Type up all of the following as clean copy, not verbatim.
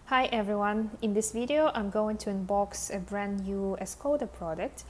Hi everyone, in this video I'm going to unbox a brand new Escoda product,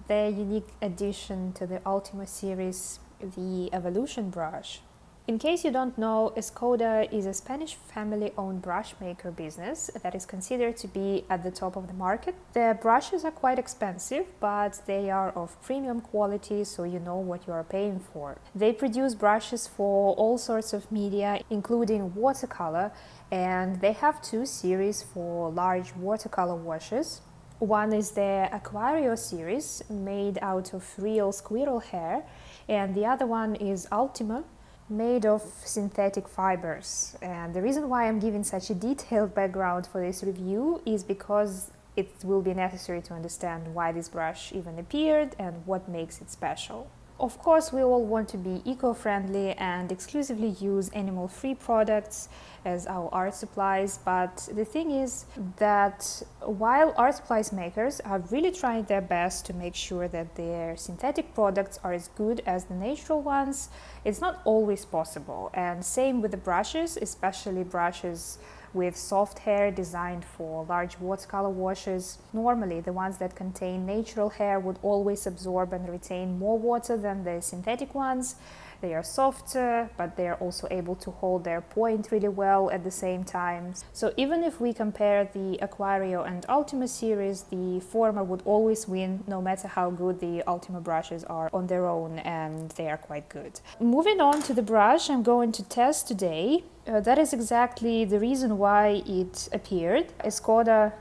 the unique addition to the Ultima series, the Evolution Brush. In case you don't know, Escoda is a Spanish family-owned brush maker business that is considered to be at the top of the market. The brushes are quite expensive, but they are of premium quality, so you know what you are paying for. They produce brushes for all sorts of media, including watercolor, and they have two series for large watercolor washes. One is the Aquario series, made out of real squirrel hair, and the other one is Ultima, made of synthetic fibers. And the reason why I'm giving such a detailed background for this review is because it will be necessary to understand why this brush even appeared and what makes it special. Of course, we all want to be eco-friendly and exclusively use animal-free products as our art supplies, but the thing is that while art supplies makers are really trying their best to make sure that their synthetic products are as good as the natural ones, it's not always possible. And same with the brushes, especially brushes with soft hair designed for large watercolor washes. Normally, the ones that contain natural hair would always absorb and retain more water than the synthetic ones. They are softer, but they are also able to hold their point really well at the same time. So even if we compare the Aquario and Ultima series, the former would always win, no matter how good the Ultima brushes are on their own, and they are quite good. Moving on to the brush I'm going to test today. That is exactly the reason why it appeared. Escoda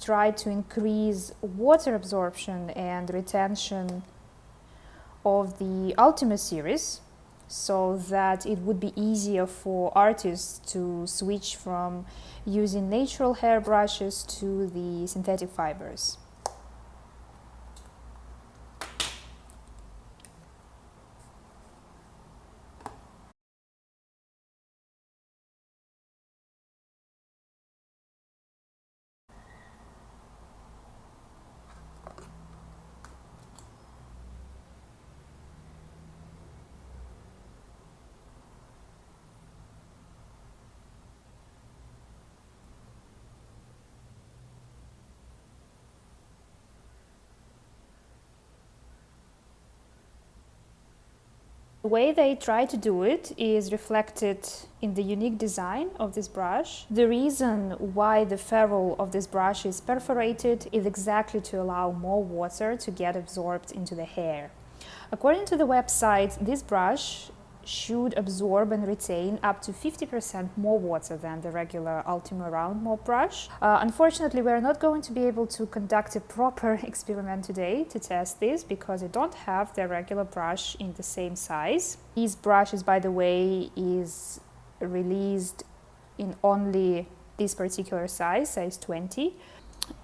tried to increase water absorption and retention of the Ultima series, so that it would be easier for artists to switch from using natural hair brushes to the synthetic fibers. The way they try to do it is reflected in the unique design of this brush. The reason why the ferrule of this brush is perforated is exactly to allow more water to get absorbed into the hair. According to the website, this brush should absorb and retain up to 50% more water than the regular Ultima round mop brush. Unfortunately, we are not going to be able to conduct a proper experiment today to test this because I don't have the regular brush in the same size. These brushes, by the way, is released in only this particular size, size 20.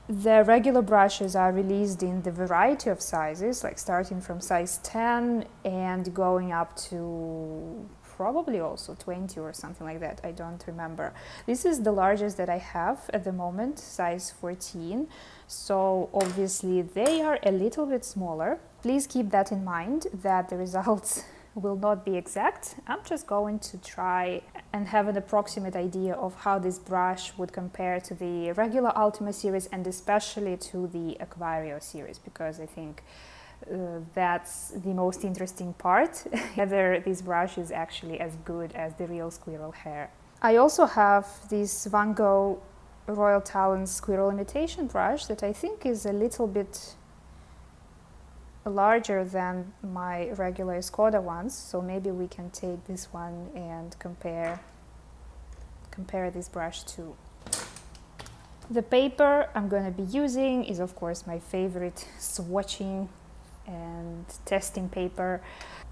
The regular brushes are released in the variety of sizes, like starting from size 10 and going up to probably also 20 or something like that. I don't remember. This is the largest that I have at the moment, size 14. So obviously they are a little bit smaller. Please keep that in mind, that the results will not be exact. I'm just going to try and have an approximate idea of how this brush would compare to the regular Ultima series and especially to the Aquario series, because I think that's the most interesting part, whether this brush is actually as good as the real squirrel hair. I also have this Van Gogh Royal Talons squirrel imitation brush that I think is a little bit larger than my regular Escoda ones, so maybe we can take this one and compare this brush too. The paper I'm going to be using is of course my favorite swatching and testing paper,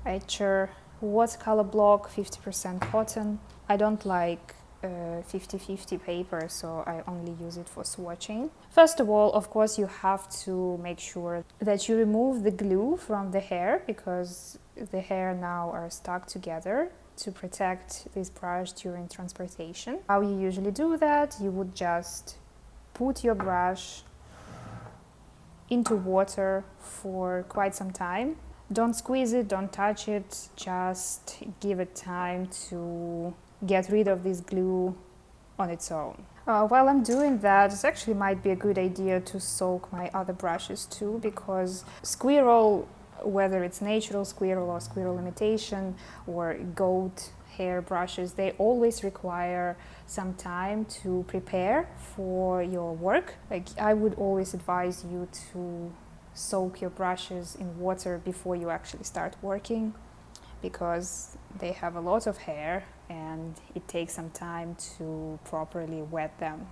Etcher watercolor block, 50% cotton. I don't like 50-50 paper, so I only use it for swatching. First of all, of course, you have to make sure that you remove the glue from the hair, because the hair now are stuck together, to protect this brush during transportation. How you usually do that, you would just put your brush into water for quite some time. Don't squeeze it, don't touch it, just give it time to get rid of this glue on its own. While I'm doing that, it actually might be a good idea to soak my other brushes too, because squirrel, whether it's natural squirrel or squirrel imitation or goat hair brushes, they always require some time to prepare for your work. Like, I would always advise you to soak your brushes in water before you actually start working, because they have a lot of hair and it takes some time to properly wet them.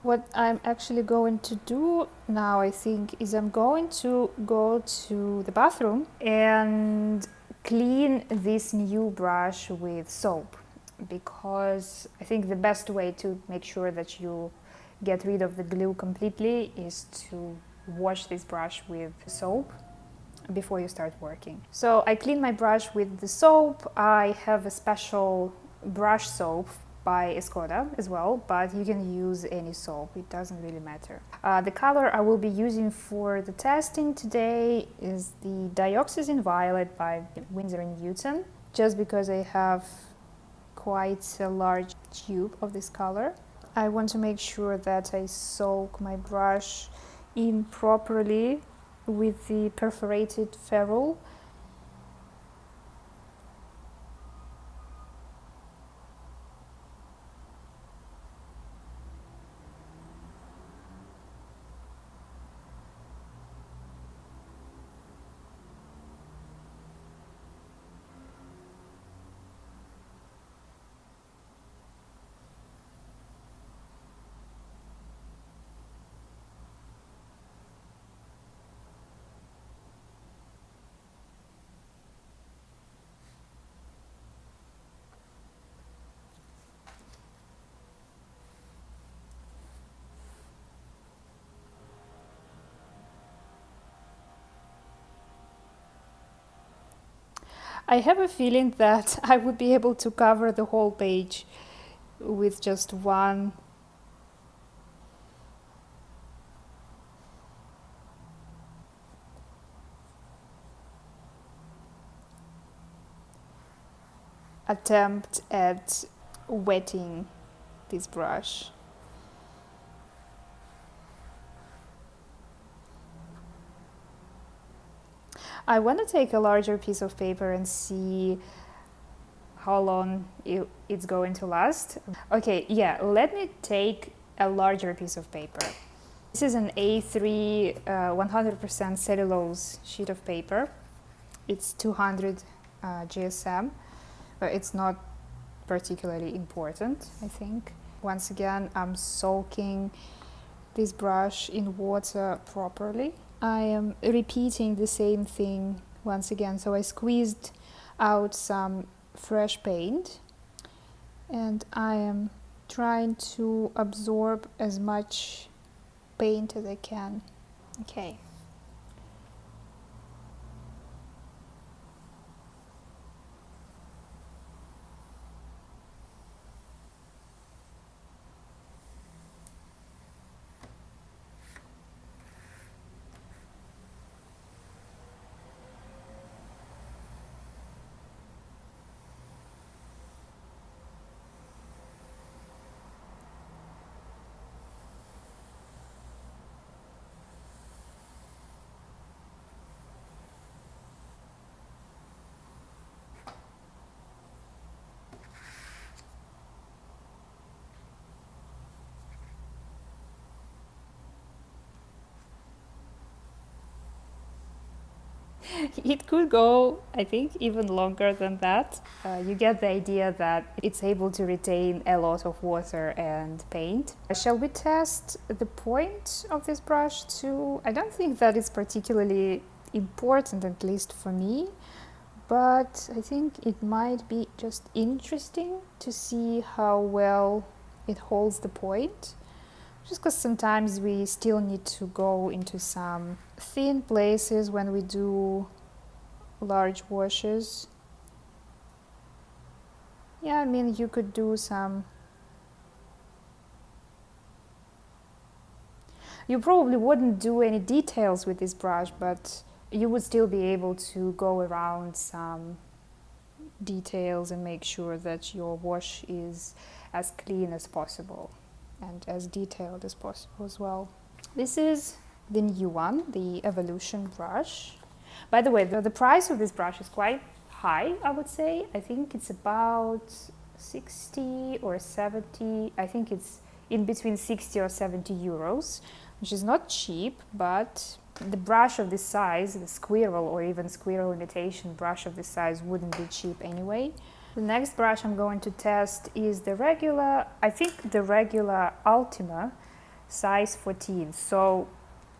What I'm actually going to do now, I think, is I'm going to go to the bathroom and clean this new brush with soap, because I think the best way to make sure that you get rid of the glue completely is to wash this brush with soap before you start working. So I clean my brush with the soap. I have a special brush soap by Escoda as well, but you can use any soap, it doesn't really matter. The color I will be using for the testing today is the Dioxazine Violet by Winsor & Newton, just because I have quite a large tube of this color. I want to make sure that I soak my brush in properly with the perforated ferrule. I have a feeling that I would be able to cover the whole page with just one attempt at wetting this brush. I want to take a larger piece of paper and see how long it's going to last. Okay, yeah, let me take a larger piece of paper. This is an A3 100% cellulose sheet of paper. It's 200 GSM, but it's not particularly important, I think. Once again, I'm soaking this brush in water properly. I am repeating the same thing once again. So I squeezed out some fresh paint and I am trying to absorb as much paint as I can. Okay. It could go, I think, even longer than that. You get the idea that it's able to retain a lot of water and paint. Shall we test the point of this brush too? I don't think that is particularly important, at least for me, but I think it might be just interesting to see how well it holds the point. Just because sometimes we still need to go into some thin places when we do large washes. Yeah, I mean, you could do some You probably wouldn't do any details with this brush, but you would still be able to go around some details and make sure that your wash is as clean as possible and as detailed as possible as well. This is the new one, the Evolution Brush. By the way, the price of this brush is quite high, I would say. I think it's about 60 or 70, I think it's in between 60 or 70 euros, which is not cheap, but the brush of this size, the squirrel or even squirrel imitation brush of this size wouldn't be cheap anyway. The next brush I'm going to test is the regular, I think the regular Ultima size 14. So,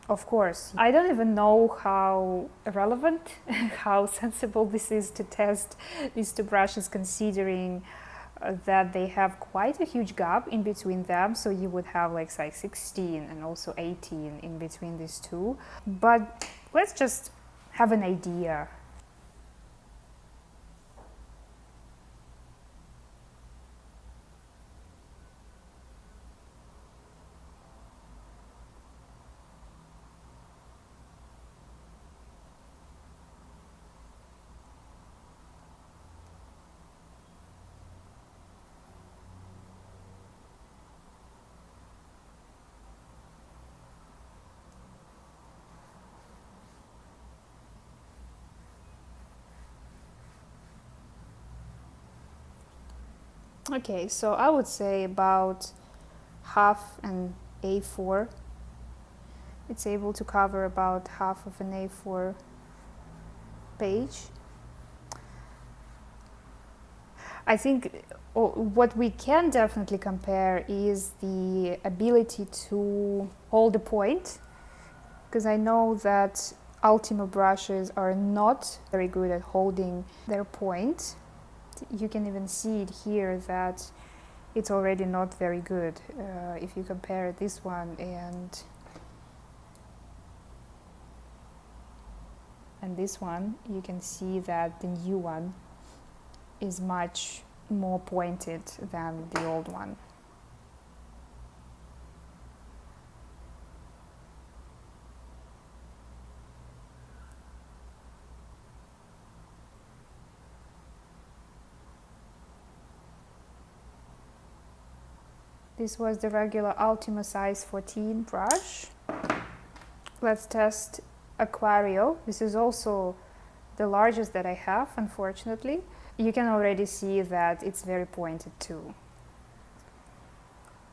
of course, I don't even know how relevant, how sensible this is to test these two brushes, considering that they have quite a huge gap in between them. So you would have like size 16 and also 18 in between these two. But let's just have an idea. Okay, so I would say about half an A4. It's able to cover about half of an A4 page. I think what we can definitely compare is the ability to hold a point, because I know that Ultima brushes are not very good at holding their point. You can even see it here that it's already not very good. If you compare this one and this one, you can see that the new one is much more pointed than the old one. This was the regular Ultima size 14 brush. Let's test Aquario. This is also the largest that I have, unfortunately. You can already see that it's very pointed too.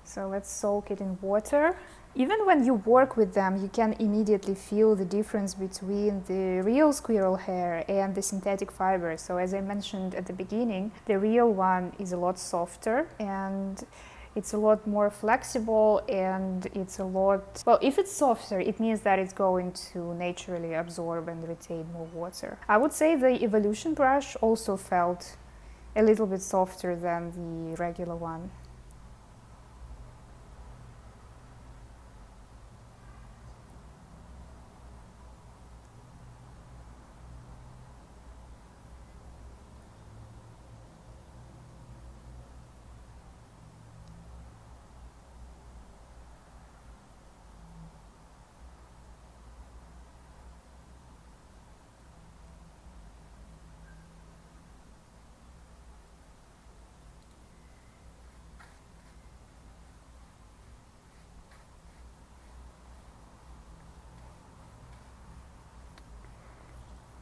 So let's soak it in water. Even when you work with them, you can immediately feel the difference between the real squirrel hair and the synthetic fiber. So as I mentioned at the beginning, the real one is a lot softer and it's a lot more flexible, and it's a lot, well, if it's softer, it means that it's going to naturally absorb and retain more water. I would say the Evolution brush also felt a little bit softer than the regular one.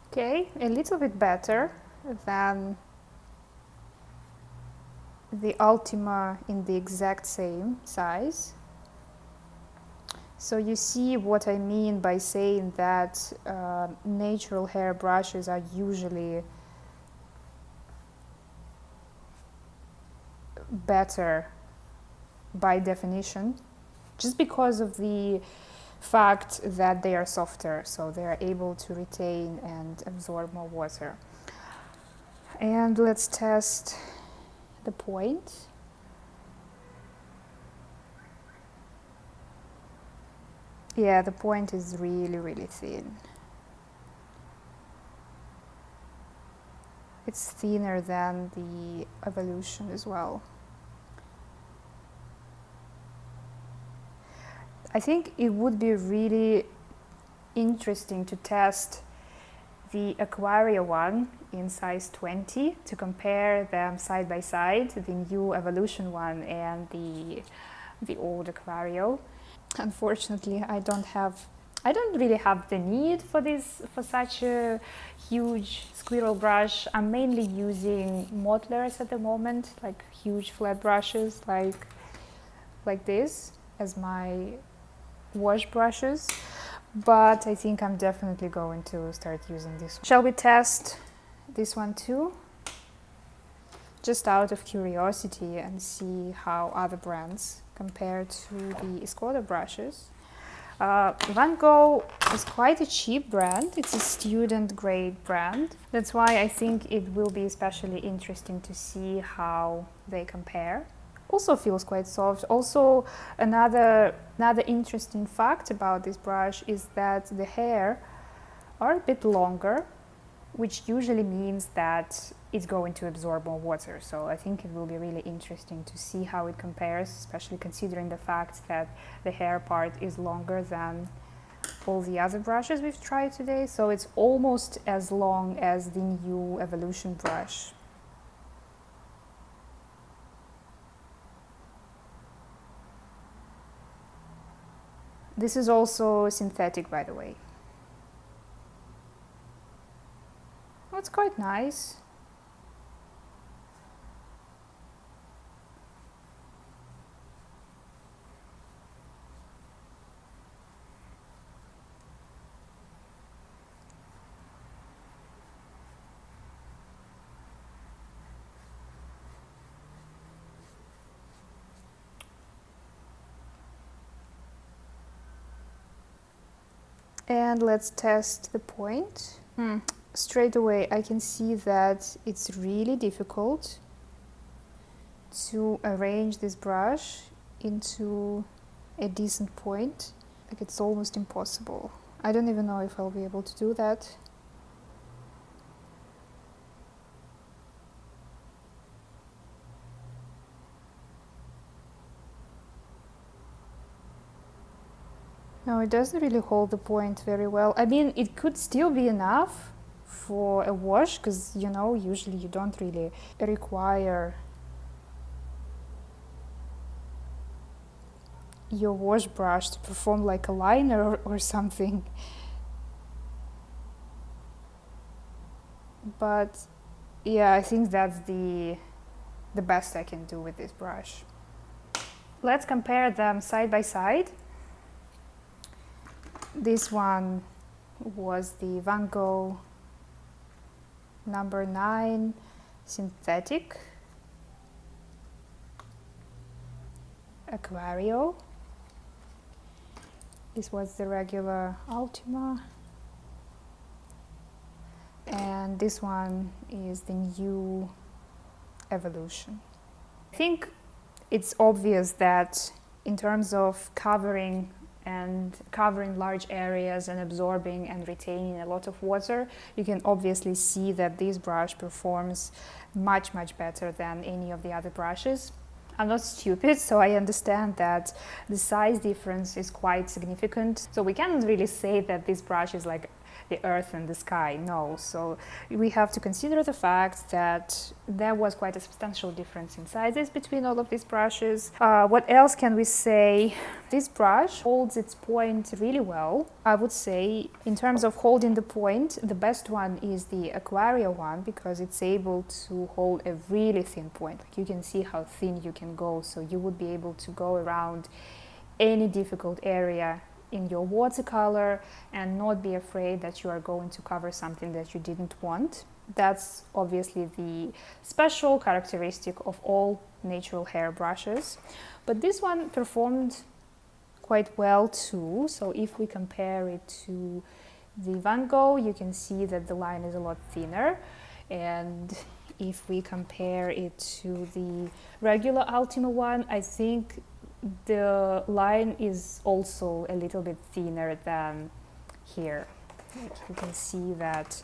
Okay, a little bit better than the Ultima in the exact same size. So you see what I mean by saying that natural hair brushes are usually better by definition, just because of the fact that they are softer, so they are able to retain and absorb more water. And let's test the point. Yeah, the point is really, really thin. It's thinner than the Evolution as well. I think it would be really interesting to test the Aquario one in size 20 to compare them side by side, the new Evolution one and the old Aquario. Unfortunately, I don't really have the need for such a huge squirrel brush. I'm mainly using modelers at the moment, like huge flat brushes like this as my wash brushes. But I think I'm definitely going to start using this one. Shall we test this one too? Just out of curiosity, and see how other brands compare to the Escoda brushes. Van Gogh is quite a cheap brand. It's a student grade brand. That's why I think it will be especially interesting to see how they compare. Also feels quite soft. Also, another interesting fact about this brush is that the hair are a bit longer, which usually means that it's going to absorb more water. So I think it will be really interesting to see how it compares, especially considering the fact that the hair part is longer than all the other brushes we've tried today. So it's almost as long as the new Evolution brush. This is also synthetic, by the way. Oh, it's quite nice. And let's test the point. Straight away I can see that it's really difficult to arrange this brush into a decent point. Like, it's almost impossible. I don't even know if I'll be able to do that. No, it doesn't really hold the point very well. I mean, it could still be enough for a wash, because, you know, usually you don't really require your wash brush to perform like a liner or something. But yeah, I think that's the best I can do with this brush. Let's compare them side by side. This one was the Van Gogh number 9 synthetic Aquario. This was the regular Ultima. And this one is the new Evolution. I think it's obvious that in terms of covering large areas and absorbing and retaining a lot of water, you can obviously see that this brush performs much better than any of the other brushes. I'm not stupid, so I understand that the size difference is quite significant. So we can't really say that this brush is like the earth and the sky, no. So we have to consider the fact that there was quite a substantial difference in sizes between all of these brushes. What else can we say? This brush holds its point really well. I would say in terms of holding the point, the best one is the Aquario one, because it's able to hold a really thin point. Like, you can see how thin you can go, so you would be able to go around any difficult area in your watercolor and not be afraid that you are going to cover something that you didn't want. That's obviously the special characteristic of all natural hair brushes. But this one performed quite well too. So if we compare it to the Van Gogh, you can see that the line is a lot thinner. And if we compare it to the regular Ultima one, I think the line is also a little bit thinner than here. Like, you can see that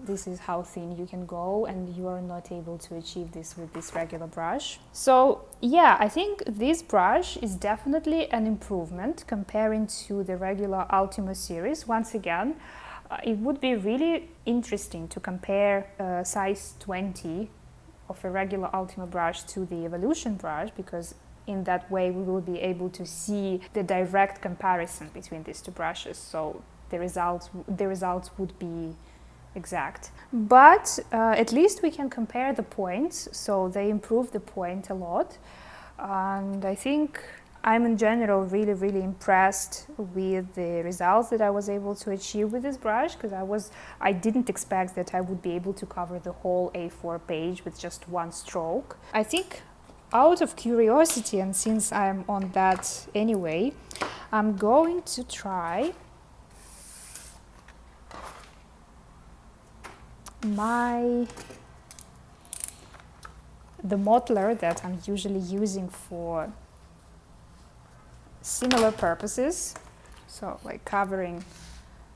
This is how thin you can go, and you are not able to achieve this with this regular brush. So yeah, I think this brush is definitely an improvement comparing to the regular Ultima series. Once again, it would be really interesting to compare size 20 of a regular Ultima brush to the Evolution brush, because in that way we will be able to see the direct comparison between these two brushes. So the results would be exact. But at least we can compare the points, so they improve the point a lot. And I think I'm in general really impressed with the results that I was able to achieve with this brush, because I didn't expect that I would be able to cover the whole A4 page with just one stroke. I think out of curiosity, and since I'm on that anyway, I'm going to try the modeler that I'm usually using for similar purposes, so like covering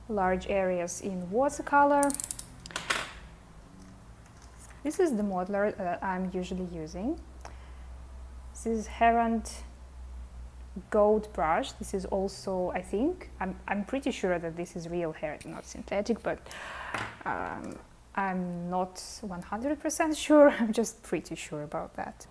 large areas in watercolor. This is the modeler that I'm usually using. This is Hermes gold brush. This is also, I think, I'm pretty sure that this is real hair, not synthetic, but I'm not 100% sure. I'm just pretty sure about that.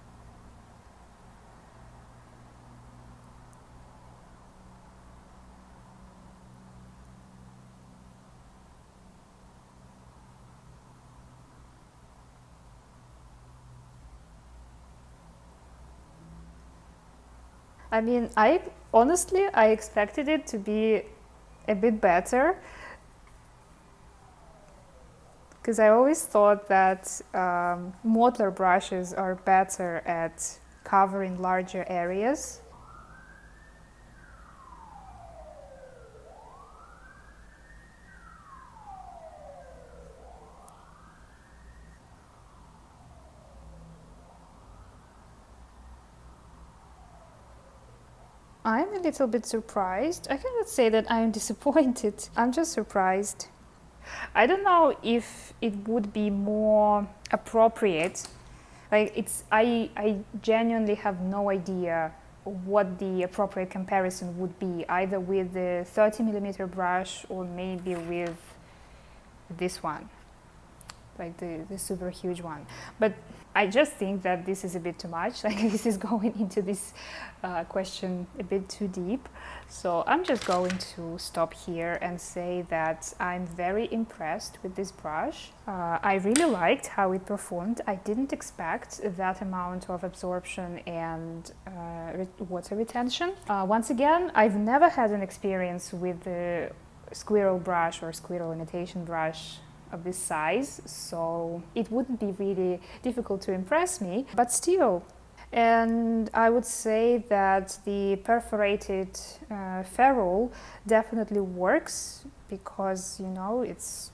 I mean, honestly, I expected it to be a bit better, because I always thought that modeler brushes are better at covering larger areas. I'm a little bit surprised. I cannot say that I'm disappointed. I'm just surprised. I don't know if it would be more appropriate. Like, I genuinely have no idea what the appropriate comparison would be, either with the 30mm brush or maybe with this one, like the super huge one. But I just think that this is a bit too much. Like, this is going into this question a bit too deep. So I'm just going to stop here and say that I'm very impressed with this brush. I really liked how it performed. I didn't expect that amount of absorption and water retention. Once again, I've never had an experience with the squirrel brush or squirrel imitation brush of this size, so it wouldn't be really difficult to impress me, but still. And I would say that the perforated ferrule definitely works, because, you know, it's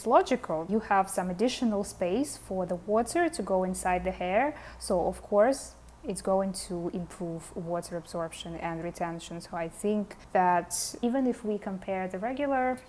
logical. You have some additional space for the water to go inside the hair, so of course it's going to improve water absorption and retention. So I think that even if we compare the regular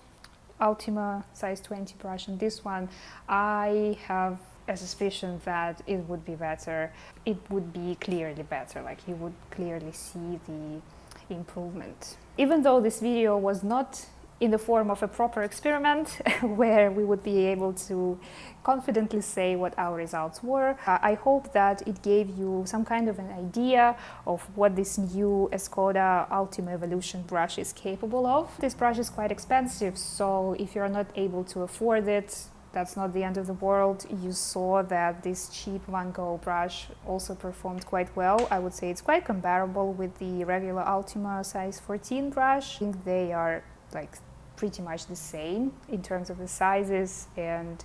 Ultima size 20 brush and this one, I have a suspicion that it would be better. It would be clearly better, like you would clearly see the improvement. Even though this video was not in the form of a proper experiment where we would be able to confidently say what our results were, I hope that it gave you some kind of an idea of what this new Escoda Ultima Evolution brush is capable of. This brush is quite expensive, so if you're not able to afford it, that's not the end of the world. You saw that this cheap Van Gogh brush also performed quite well. I would say it's quite comparable with the regular Ultima size 14 brush. I think they are like pretty much the same in terms of the sizes and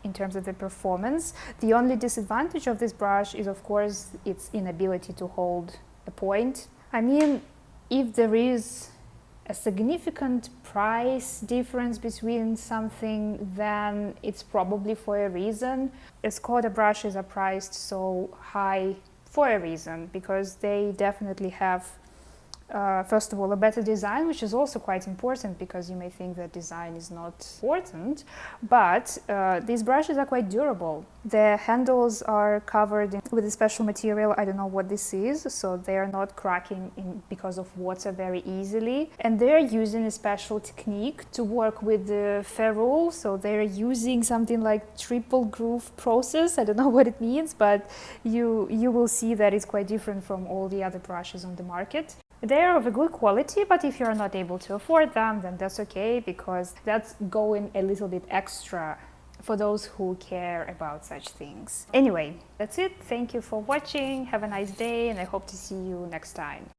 in terms of the performance. The only disadvantage of this brush is, of course, its inability to hold a point. I mean, if there is a significant price difference between something, then it's probably for a reason. Escoda brushes are priced so high for a reason, because they definitely have first of all, a better design, which is also quite important because you may think that design is not important, but these brushes are quite durable. The handles are covered with a special material. I don't know what this is, so they are not cracking because of water very easily. And they're using a special technique to work with the ferrule, so they're using something like triple groove process. I don't know what it means, but you will see that it's quite different from all the other brushes on the market. They're of a good quality, but if you're not able to afford them, then that's okay, because that's going a little bit extra for those who care about such things. Anyway, that's it. Thank you for watching. Have a nice day, and I hope to see you next time.